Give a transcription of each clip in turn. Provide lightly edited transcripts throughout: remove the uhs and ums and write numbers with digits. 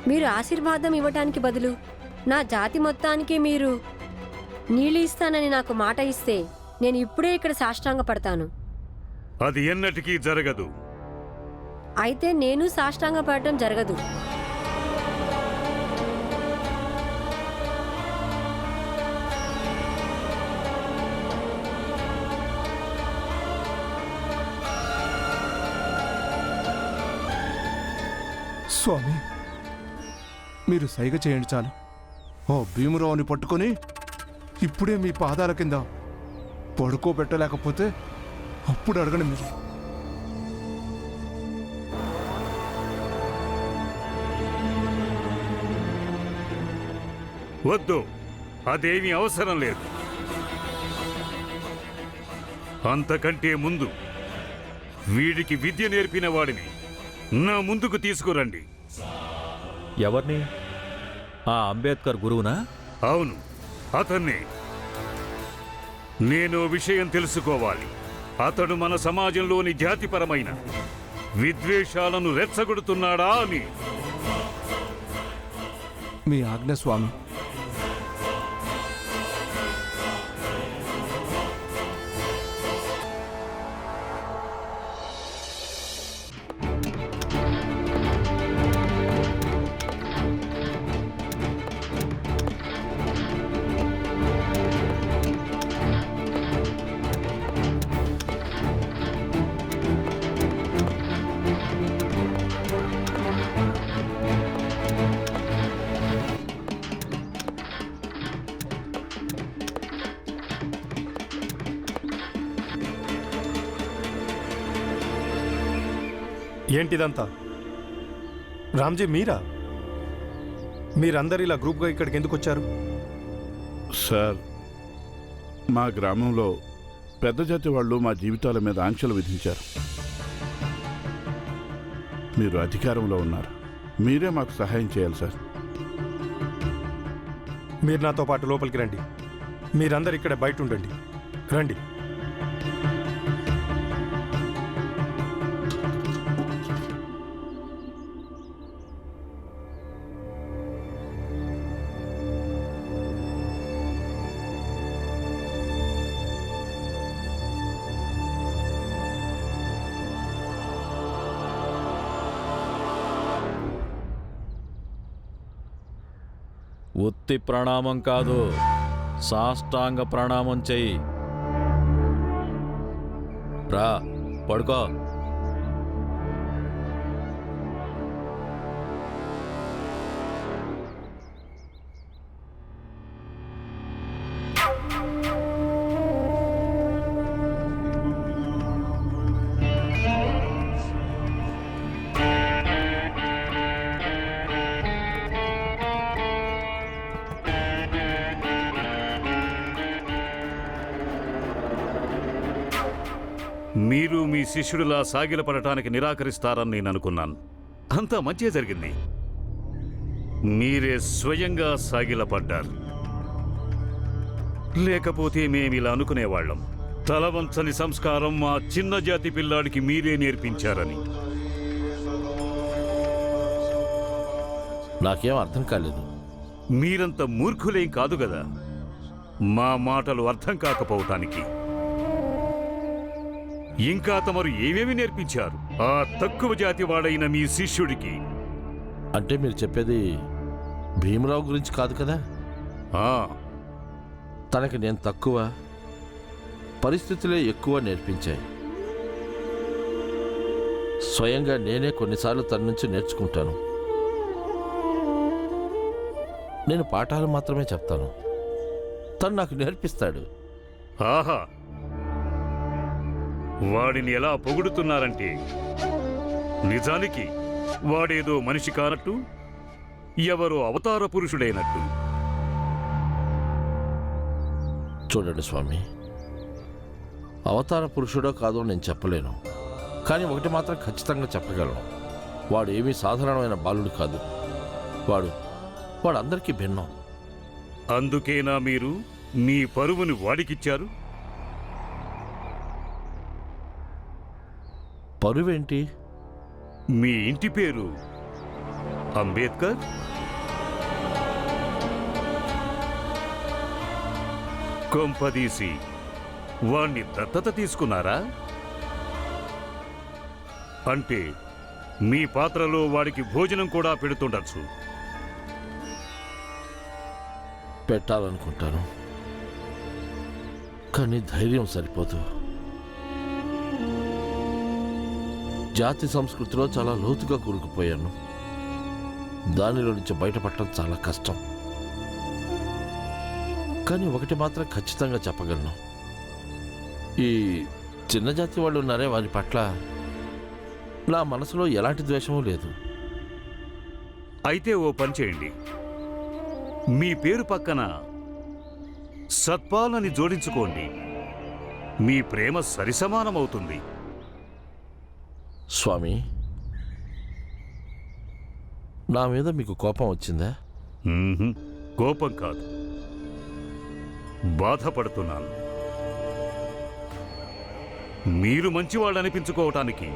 మీరు ఆశీర్వాదం ఇవ్వటానికి బదులు నా జాతి మొత్తానికి మీరు నీళ్ళు ఇస్తానని నాకు మాట ఇస్తే నేను ఇప్పుడే ఇక్కడ సాష్టాంగపడతాను. అది ఎన్నటికీ జరగదు. అయితే నేను సాష్టాంగపడటం జరగదు. స్వామి, మీరు సైగ చేయండి చాలు. ఓ భీమురావుని పట్టుకొని ఇప్పుడే మీ పాదాల కింద పడుకోబెట్టలేకపోతే అప్పుడు అడగండి మీరు. వద్దు, అదేమీ అవసరం లేదు. అంతకంటే ముందు వీడికి విద్య నేర్పిన వాడిని నా ముందుకు తీసుకురండి. ఎవరిని? ఆ అంబేద్కర్ గురువునా? అవును, అతన్నే. నేను విషయం తెలుసుకోవాలి. అతడు మన సమాజంలోని జాతిపరమైన విద్వేషాలను రెచ్చగొడుతున్నాడా అని. మీ ఆజ్ఞ స్వామి. ఏంటిదంతా? రామ్జీ, మీరా? మీరందరు ఇలా గ్రూప్గా ఇక్కడికి ఎందుకు వచ్చారు? సార్, మా గ్రామంలో పెద్ద జాతి వాళ్ళు మా జీవితాల మీద ఆంక్షలు విధించారు. మీరు అధికారంలో ఉన్నారు, మీరే మాకు సహాయం చేయాలి సార్. మీరు నాతో పాటు లోపలికి రండి. మీరందరు ఇక్కడ బయట ఉండండి. రండి. ఉత్తి ప్రణామం కాదు, సాష్టాంగ ప్రణామం చెయ్యి. రా, పడుకో. మీరు మీ శిష్యుడిలా సాగిలపడటానికి నిరాకరిస్తారని నేను అనుకున్నాను. అంతా మంచే జరిగింది. మీరే స్వయంగా సాగిలపడ్డారు. లేకపోతే మేమిలా అనుకునేవాళ్ళం. తలవంచని సంస్కారం మా చిన్న జాతి పిల్లాడికి మీరే నేర్పించారని. నాకేం అర్థం కాలేదు. మీరంత మూర్ఖులేం కాదు కదా మా మాటలు అర్థం కాకపోవటానికి. ఇంకా తమరు ఏమేమి నేర్పించారు ఆ తక్కువ జాతి వాడైన మీ శిష్యుడికి? అంటే మీరు చెప్పేది భీమరావు గురించి కాదు కదా? తనకి నేను తక్కువ, పరిస్థితులే ఎక్కువ నేర్పించాయి. స్వయంగా నేనే కొన్నిసార్లు తన నుంచి నేర్చుకుంటాను. నేను పాఠాలు మాత్రమే చెప్తాను, తను నాకు నేర్పిస్తాడు. ఆహా, వాడిని ఎలా పొగుడుతున్నారంటే నిజానికి వాడేదో మనిషి కానట్టు, ఎవరో అవతార పురుషుడైనట్టు. చూడండి స్వామి, అవతార పురుషుడో కాదో నేను చెప్పలేను, కానీ ఒకటి మాత్రం ఖచ్చితంగా చెప్పగలను. వాడు ఏమీ సాధారణమైన బాలుడు కాదు. వాడు అందరికీ భిన్నం. అందుకేనా మీరు మీ పరువుని వాడికిచ్చారు? పరువేంటి? మీ ఇంటి పేరు అంబేద్కర్ కొంపదీసి వాణ్ణి దత్తత తీసుకున్నారా? అంటే మీ పాత్రలో వాడికి భోజనం కూడా పెడుతుండొచ్చు. పెట్టాలనుకుంటాను, కానీ ధైర్యం సరిపోదు. జాతి సంస్కృతిలో చాలా లోతుగా కూరుకుపోయాను. దానిలో నుంచి బయటపడటం చాలా కష్టం. కానీ ఒకటి మాత్రం ఖచ్చితంగా చెప్పగలను, ఈ చిన్న జాతి వాళ్ళు ఉన్నారే, వారి పట్ల నా మనసులో ఎలాంటి ద్వేషమూ లేదు. అయితే ఓ పని చేయండి, మీ పేరు పక్కన సత్పాల్ అని జోడించుకోండి. మీ ప్రేమ సరిసమానమవుతుంది. స్వామి, నా మీద మీకు కోపం వచ్చిందా? కోపం కాదు, బాధపడుతున్నాను. మీరు మంచివాళ్ళనిపించుకోవటానికి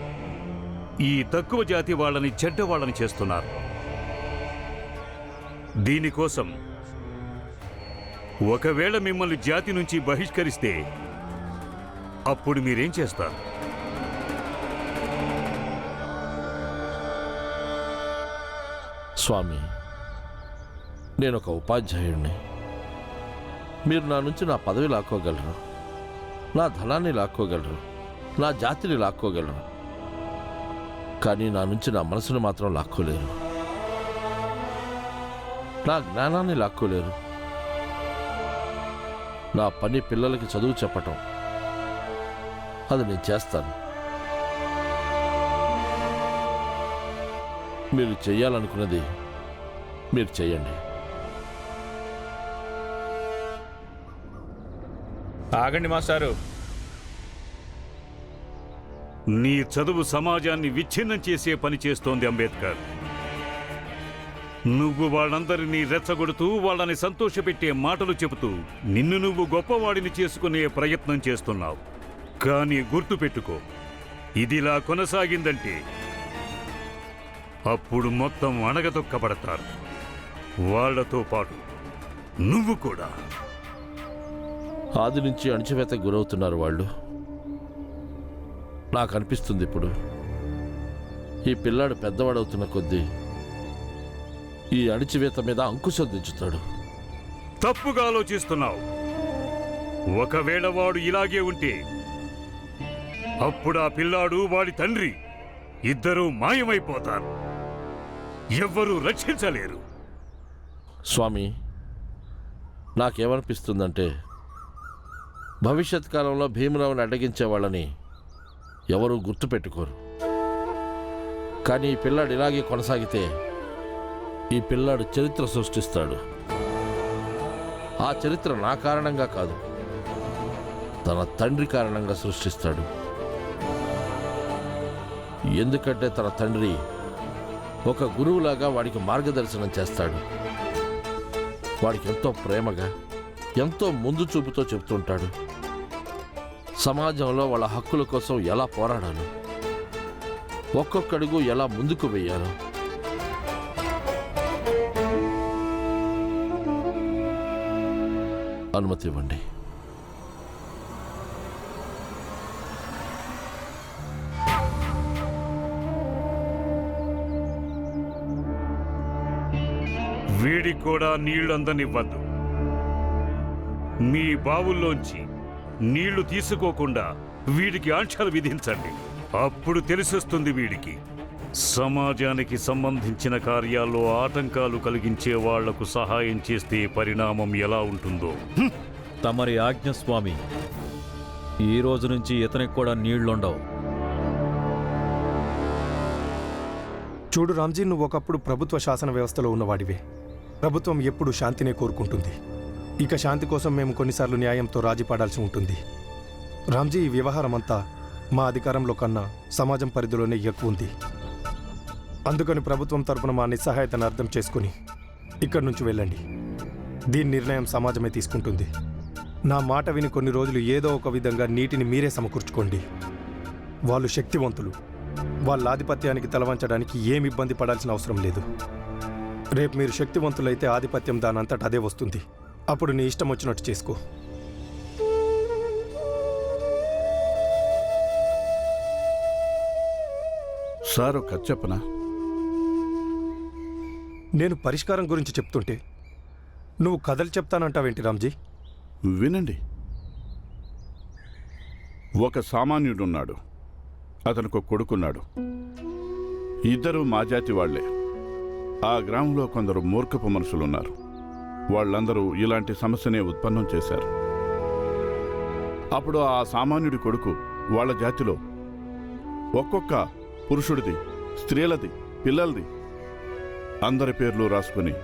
ఈ తక్కువ జాతి వాళ్ళని చెడ్డవాళ్ళని చేస్తున్నారు. దీనికోసం ఒకవేళ మిమ్మల్ని జాతి నుంచి బహిష్కరిస్తే అప్పుడు మీరేం చేస్తారు? స్వామి, నేను ఒక ఉపాధ్యాయుడిని. మీరు నా నుంచి నా పదవి లాక్కోగలరు, నా ధనాన్ని లాక్కోగలరు, నా జాతిని లాక్కోగలరు, కానీ నా నుంచి నా మనసును మాత్రం లాక్కోలేరు. నా జ్ఞానాన్ని లాక్కోలేరు. నా పని పిల్లలకి చదువు చెప్పటం, అది నేను చేస్తాను. మీరు చెయ్యాలనుకున్నది మీరు చెయ్యండి. ఆగండి మాస్టారు. నీ చదువు సమాజాన్ని విచ్ఛిన్నం చేసే పని చేస్తోంది అంబేద్కర్. నువ్వు వాళ్ళందరినీ రెచ్చగొడుతూ వాళ్ళని సంతోషపెట్టే మాటలు చెబుతూ నిన్ను నువ్వు గొప్పవాడిని చేసుకునే ప్రయత్నం చేస్తున్నావు. కానీ గుర్తుపెట్టుకో, ఇదిలా కొనసాగిందంటే అప్పుడు మొత్తం అణగదొక్కబడతారు. వాళ్లతో పాటు నువ్వు కూడా. ఆది నుంచి అణచివేత గురవుతున్నారు వాళ్ళు. నాకు అనిపిస్తుంది ఇప్పుడు ఈ పిల్లాడు పెద్దవాడవుతున్న కొద్దీ ఈ అణచివేత మీద అంకుశం దించుతాడు. తప్పుగా ఆలోచిస్తున్నావు. ఒకవేళ వాడు ఇలాగే ఉంటే అప్పుడు ఆ పిల్లాడు వాడి తండ్రి ఇద్దరూ మాయమైపోతారు. ఎవ్వరూ రక్షించలేరు. స్వామి, నాకేమనిపిస్తుందంటే భవిష్యత్ కాలంలో భీమరావుని అడ్డగించే వాళ్ళని ఎవరూ గుర్తుపెట్టుకోరు. కానీ ఈ పిల్లాడు ఇలాగే కొనసాగితే ఈ పిల్లాడు చరిత్ర సృష్టిస్తాడు. ఆ చరిత్ర నా కారణంగా కాదు, తన తండ్రి కారణంగా సృష్టిస్తాడు. ఎందుకంటే తన తండ్రి ఒక గురువులాగా వాడికి మార్గదర్శనం చేస్తాడు. వాడికి ఎంతో ప్రేమగా, ఎంతో ముందు చూపుతో చెప్తుంటాడు సమాజంలో వాళ్ళ హక్కుల కోసం ఎలా పోరాడాలో, ఒక్కొక్కడుగు ఎలా ముందుకు వెయ్యాలో. అనుమతి ఇవ్వండి. వీడికి కూడా నీళ్లందనివ్వద్దు. మీ బావుల్లోంచి నీళ్లు తీసుకోకుండా వీడికి ఆంక్షలు విధించండి. అప్పుడు తెలిసొస్తుంది వీడికి సమాజానికి సంబంధించిన కార్యాల్లో ఆటంకాలు కలిగించే వాళ్లకు సహాయం చేస్తే పరిణామం ఎలా ఉంటుందో. తమరి ఆజ్ఞ స్వామి. ఈ రోజు నుంచి ఇతనికి కూడా నీళ్లుండవు. చూడు రామ్జీ, నువ్వు ఒకప్పుడు ప్రభుత్వ శాసన వ్యవస్థలో ఉన్నవాడివే. ప్రభుత్వం ఎప్పుడు శాంతినే కోరుకుంటుంది. ఇక శాంతి కోసం మేము కొన్నిసార్లు న్యాయంతో రాజీ పడాల్సి ఉంటుంది. రామ్జీ, ఈ వ్యవహారం అంతా మా అధికారంలో కన్నా సమాజం పరిధిలోనే ఎక్కువ ఉంది. అందుకని ప్రభుత్వం తరపున మా నిస్సహాయతను అర్థం చేసుకుని ఇక్కడి నుంచి వెళ్ళండి. దీని నిర్ణయం సమాజమే తీసుకుంటుంది. నా మాట విని కొన్ని రోజులు ఏదో ఒక విధంగా నీటిని మీరే సమకూర్చుకోండి. వాళ్ళు శక్తివంతులు. వాళ్ళ ఆధిపత్యానికి తలవంచడానికి ఏమి ఇబ్బంది పడాల్సిన అవసరం లేదు. రేపు మీరు శక్తివంతులైతే ఆధిపత్యం దానంతట అదే వస్తుంది. అప్పుడు నీ ఇష్టం వచ్చినట్టు చేసుకో. సార్ ఒక కథ చెప్పనా? నేను పరిష్కారం గురించి చెప్తుంటే నువ్వు కథలు చెప్తానంటావేంటి రామ్జీ? వినండి. ఒక సామాన్యుడున్నాడు. అతనికి ఒక కొడుకున్నాడు. ఇద్దరు మా జాతి వాళ్లే. ఆ గ్రామంలో కొందరు మూర్ఖపు మనుషులున్నారు. వాళ్ళందరూ ఇలాంటి సమస్యనే ఉత్పన్నం చేశారు. అప్పుడు ఆ సామాన్యుడి కొడుకు వాళ్ళ జాతిలో ఒక్కొక్క పురుషుడిది, స్త్రీలది, పిల్లలది అందరి పేర్లు రాసుకుని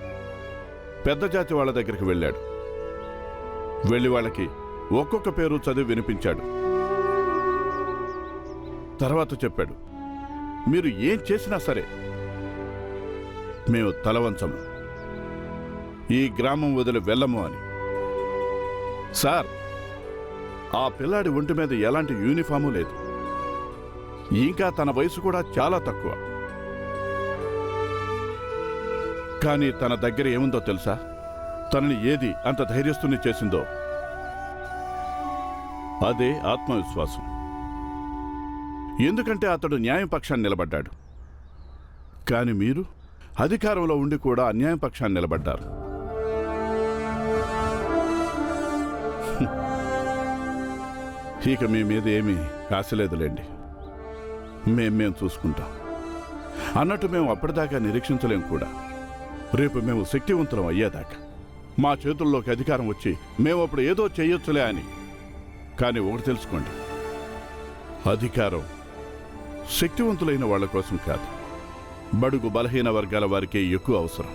పెద్ద జాతి వాళ్ళ దగ్గరికి వెళ్ళాడు. వెళ్ళి వాళ్ళకి ఒక్కొక్క పేరు చదివి వినిపించాడు. తర్వాత చెప్పాడు, మీరు ఏం చేసినా సరే మేము తలవంచము, ఈ గ్రామం వదిలి వెళ్ళము అని. సార్, ఆ పిల్లాడి ఒంటి మీద ఎలాంటి యూనిఫాము లేదు. ఇంకా తన వయసు కూడా చాలా తక్కువ. కానీ తన దగ్గర ఏముందో తెలుసా? తనని ఏది అంత ధైర్యస్తుని చేసిందో అదే ఆత్మవిశ్వాసం. ఎందుకంటే అతడు న్యాయం పక్షాన్ని నిలబడ్డాడు. కానీ మీరు అధికారంలో ఉండి కూడా అన్యాయం పక్షాన్ని నిలబడ్డారు. ఇక మీ మీద ఏమీ కాసలేదులేండి. మేము చూసుకుంటాం. అన్నట్టు మేము అప్పటిదాకా నిరీక్షించలేం కూడా. రేపు మేము శక్తివంతులం అయ్యేదాకా మా చేతుల్లోకి అధికారం వచ్చి మేము అప్పుడు ఏదో చేయొచ్చులే అని. కానీ ఒకటి తెలుసుకోండి, అధికారం శక్తివంతులైన వాళ్ళ కోసం కాదు, బడుగు బలహీన వర్గాల వారికే ఎక్కువ అవసరం.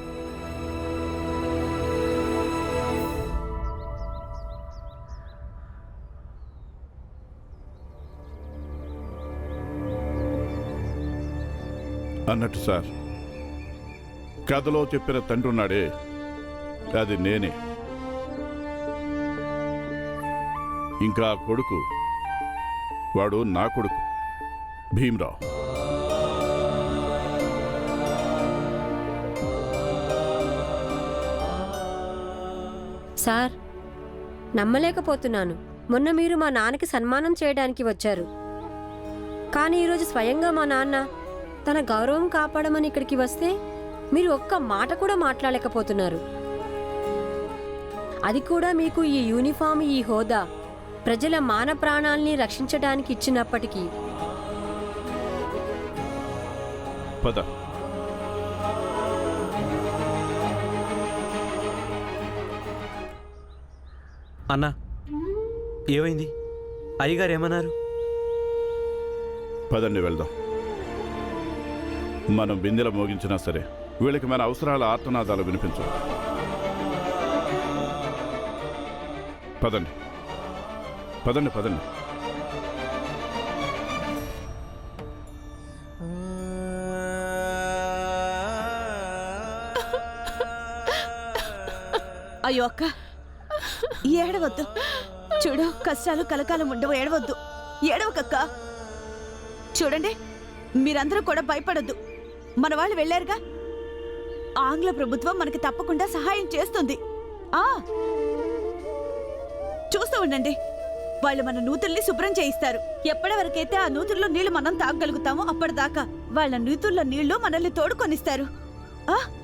అన్నట్టు సార్, కథలో చెప్పిన తండ్రున్నాడే, అది నేనే. ఇంకా కొడుకు, వాడు నా కొడుకు భీమ్రావు. సార్, నమ్మలేకపోతున్నాను. మొన్న మీరు మా నాన్నకి సన్మానం చేయడానికి వచ్చారు. కానీ ఈరోజు స్వయంగా మా నాన్న తన గౌరవం కాపాడమని ఇక్కడికి వస్తే మీరు ఒక్క మాట కూడా మాట్లాడలేకపోతున్నారు. అది కూడా మీకు ఈ యూనిఫామ్, ఈ హోదా ప్రజల మాన ప్రాణాల్ని రక్షించడానికి ఇచ్చినప్పటికీ. పద. అన్నా, ఏమైంది? అయ్యగారు ఏమన్నారు? పదండి వెళ్దాం. మనం బిందెల మోగించినా సరే వీళ్ళకి మన అవసరాల ఆర్తనాదాలు వినిపించవు. పదండి పదండి పదండి. అయ్యో అక్క, ఏడవద్దు. చూడు, కష్టాలు కలకాలం ఉండవు. ఏడవద్దు, ఏడవకక్క. చూడండి, మీరందరూ కూడా భయపడొద్దు. మన వాళ్ళు వెళ్ళారుగా. ఆంగ్ల ప్రభుత్వం మనకి తప్పకుండా సహాయం చేస్తుంది. చూస్తూ ఉండండి, వాళ్ళు మన నూతుల్ని శుభ్రం చేయిస్తారు. ఎప్పటి వరకైతే ఆ నూతుల్లో నీళ్లు మనం తాగగలుగుతామో అప్పటిదాకా వాళ్ళ నూతుల్లో నీళ్లు మనల్ని తోడుకొనిస్తారు.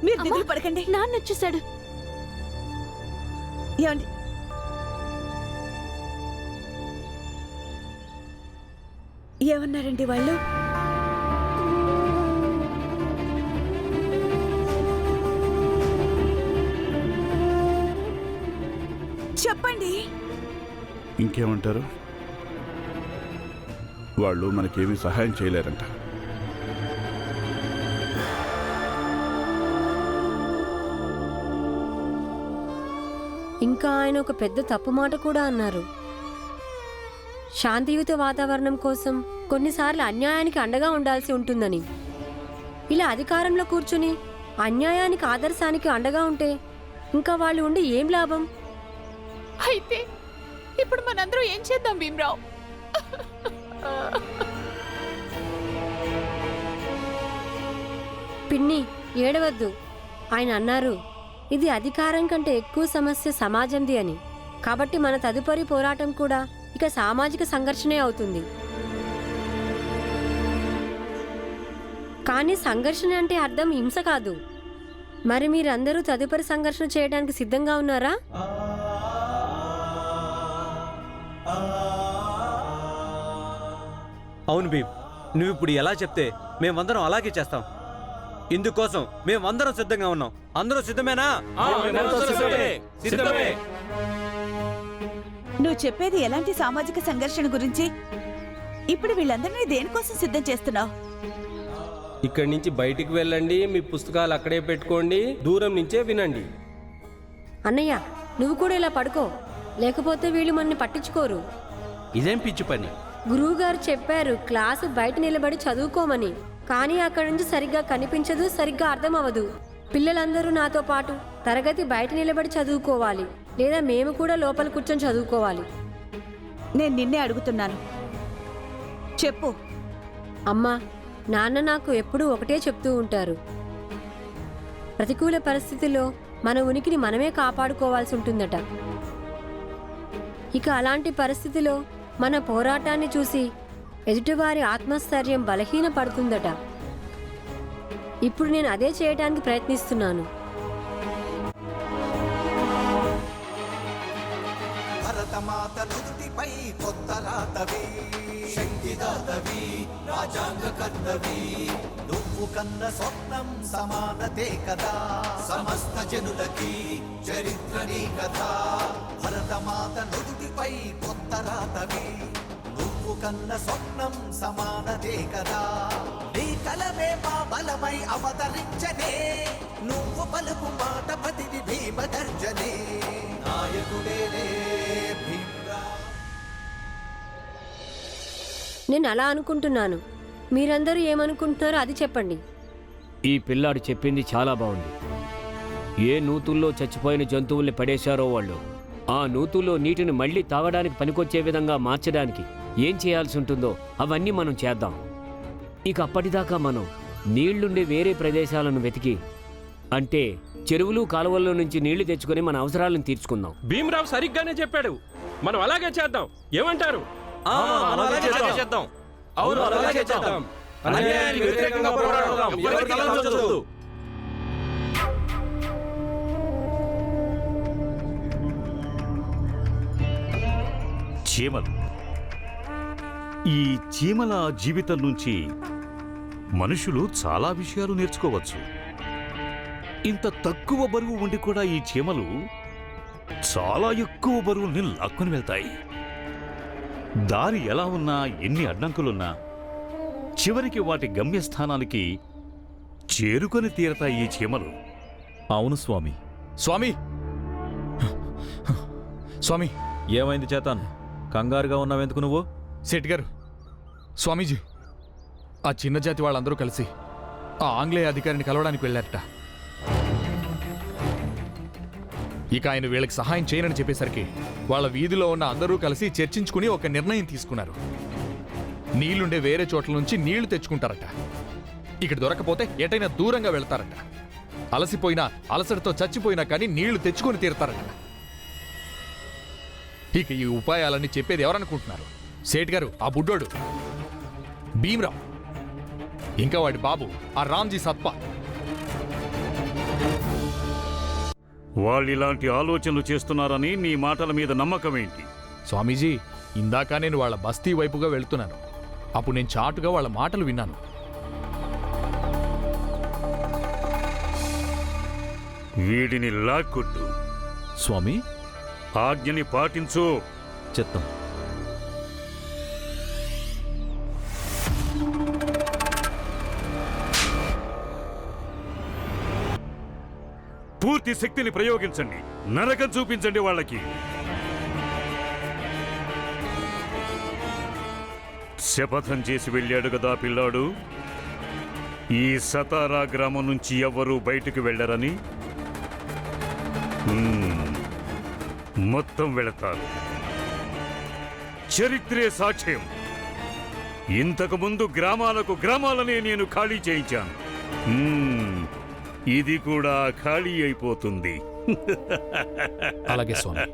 మీరు దిగులు పడకండి. నాన్న వచ్చేసాడు. ఏమండి, ఏమన్నారండి వాళ్ళు? చెప్పండి. ఇంకేమంటారు? వాళ్ళు మనకేమీ సహాయం చేయలేరంట. ఇంకా ఆయన ఒక పెద్ద తప్పు మాట కూడా అన్నారు. శాంతియుత వాతావరణం కోసం కొన్నిసార్లు అన్యాయానికి అండగా ఉండాల్సి ఉంటుందని. ఇలా అధికారంలో కూర్చుని అన్యాయానికి, ఆదర్శానికి అండగా ఉంటే ఇంకా వాళ్ళు ఉండి ఏం లాభం? అయితే ఇప్పుడు మనందరం ఏం చేద్దాం భీమ్రావ్? పిన్ని, ఏడవద్దు. ఆయన అన్నారు, ఇది అధికారం కంటే ఎక్కువ సమస్య సమాజంది అని. కాబట్టి మన తదుపరి పోరాటం కూడా ఇక సామాజిక సంఘర్షణే అవుతుంది. కానీ సంఘర్షణ అంటే అర్థం హింస కాదు. మరి మీరందరూ తదుపరి సంఘర్షణ చేయడానికి సిద్ధంగా ఉన్నారా? అవును భీమ్, నువ్వు ఇప్పుడు ఎలా చెప్తే మేమందరం అలాగే చేస్తాం. ఇందుకోసం మేమందరం సిద్ధంగా ఉన్నాం. అందరూ సిద్ధమేనా? నువ్వు చెప్పేది ఎలాంటి సామాజిక సంఘర్షణ గురించి? ఇప్పుడు వీళ్ళందరినీ దేనికోసం సిద్ధం చేస్తున్నావు? ఇక్కడి నుంచి బయటికి వెళ్ళండి, మీ పుస్తకాలు అక్కడే పెట్టుకోండి, దూరం నుంచే వినండి. అన్నయ్య, నువ్వు కూడా ఇలా పడుకో, లేకపోతే వీళ్ళు మనల్ని పట్టించుకోరు. ఇదేం పిచ్చి పని? గురువుగారు చెప్పారు క్లాసు బయట నిలబడి చదువుకోమని. కానీ అక్కడి నుంచి సరిగ్గా కనిపించదు, సరిగ్గా అర్థం అవ్వదు. పిల్లలందరూ నాతో పాటు తరగతి బయట నిలబడి చదువుకోవాలి, లేదా మేము కూడా లోపల కూర్చొని చదువుకోవాలి. నేను నిన్నే అడుగుతున్నాను, చెప్పు. అమ్మా, నాన్న నాకు ఎప్పుడూ ఒకటే చెప్తూ ఉంటారు. ప్రతికూల పరిస్థితుల్లో మన ఉనికిని మనమే కాపాడుకోవాల్సి ఉంటుందట. ఇక అలాంటి పరిస్థితిలో మన పోరాటాన్ని చూసి ఎదుటివారి ఆత్మస్థైర్యం బలహీనపడుతుందట. ఇప్పుడు నేను అదే చేయడానికి ప్రయత్నిస్తున్నాను. భరతమాత నుదుటిపై కొత్త రాతవి, శక్తిదాతవి, రాజాంగ కర్తవి. నువ్వు కన్న స్వప్నం సమానతే కదా, సమస్త జనులకి చరిత్ర నీ కథ. భరతమాత నుదుటిపై కొత్త రాతవి, నువ్వు కన్న స్వప్నం సమానతే కదా. నీ కలమే మా బలమై అవతరించనే, నువ్వు పలుకు మాట ప్రతిని భీమగర్జనే. నాయకుడేనే భీమ్రావ్. నేను అలా అనుకుంటున్నాను. మీరందరూ ఏమనుకుంటున్నారో అది చెప్పండి. ఈ పిల్లాడు చెప్పింది చాలా బాగుంది. ఏ నూతుల్లో చచ్చిపోయిన జంతువుల్ని పడేశారో వాళ్ళు ఆ నూతుల్లో నీటిని మళ్ళీ తాగడానికి పనికొచ్చే విధంగా మార్చడానికి ఏం చేయాల్సి ఉంటుందో అవన్నీ మనం చేద్దాం. ఇక అప్పటిదాకా మనం నీళ్లుండే వేరే ప్రదేశాలను వెతికి, అంటే చెరువులు కాలువల్లో నుంచి నీళ్లు తెచ్చుకొని మన అవసరాలను తీర్చుకుందాం. భీమరావు సరిగ్గానే చెప్పాడు, మనం అలాగే చేద్దాం. ఏమంటారు? అవును, అలాగే చేద్దాం. అన్యాయానికి వ్యతిరేకంగా పోరాడదాం. ఎవరికి కలవదు. చీమలు. ఈ చీమల జీవితం నుంచి మనుషులు చాలా విషయాలు నేర్చుకోవచ్చు. ఇంత తక్కువ బరువు ఉండి కూడా ఈ చీమలు చాలా ఎక్కువ బరువుల్ని లాక్కొని వెళ్తాయి. దారి ఎలా ఉన్నా, ఎన్ని అడ్డంకులున్నా చివరికి వాటి గమ్యస్థానానికి చేరుకొని తీరతాయి ఈ చీమలు. అవును స్వామి. స్వామి, స్వామి, ఏమైంది చేతాన్? కంగారుగా ఉన్నావెందుకు నువ్వు? శెట్టి గారు, స్వామీజీ, ఆ చిన్న జాతి వాళ్ళందరూ కలిసి ఆ ఆంగ్లేయ అధికారిని కలవడానికి వెళ్ళారట. ఇక ఆయన వీళ్ళకి సహాయం చేయనని చెప్పేసరికి వాళ్ళ వీధిలో ఉన్న అందరూ కలిసి చర్చించుకుని ఒక నిర్ణయం తీసుకున్నారు. నీళ్లుండే వేరే చోట్ల నుంచి నీళ్లు తెచ్చుకుంటారట. ఇక్కడ దొరకపోతే ఎటైనా దూరంగా వెళ్తారట. అలసిపోయినా, అలసటతో చచ్చిపోయినా కానీ నీళ్లు తెచ్చుకొని తీరతారట. ఇక ఈ ఉపాయాలన్నీ చెప్పేది ఎవరనుకుంటున్నారు? సేట్ గారు, ఆ బుడ్డోడు భీమ్రావ్, ఇంకా వాడి బాబు ఆ రామ్జీ సత్పా. వాళ్ళిలాంటి ఆలోచనలు చేస్తున్నారని నీ మాటల మీద నమ్మకం ఏంటి? స్వామీజీ, ఇందాక నేను వాళ్ళ బస్తీ వైపుగా వెళ్తున్నాను. అప్పుడు నేను చాటుగా వాళ్ళ మాటలు విన్నాను. వీడిని లాక్కొట్టు. స్వామి, ఆజ్ఞని పాటించు. చిత్తం. పూర్తి శక్తిని ప్రయోగించండి. నరకం చూపించండి వాళ్ళకి. శపథం చేసి వెళ్ళాడు కదా పిల్లాడు, ఈ సతారా గ్రామం నుంచి ఎవ్వరూ బయటకు వెళ్ళరని. మొత్తం వెళతారు. చరిత్రే సాక్ష్యం. ఇంతకుముందు గ్రామాలనే నేను ఖాళీ చేయించాను. ఇది కూడా ఖాళీ అయిపోతుంది. అలాగే స్వామి.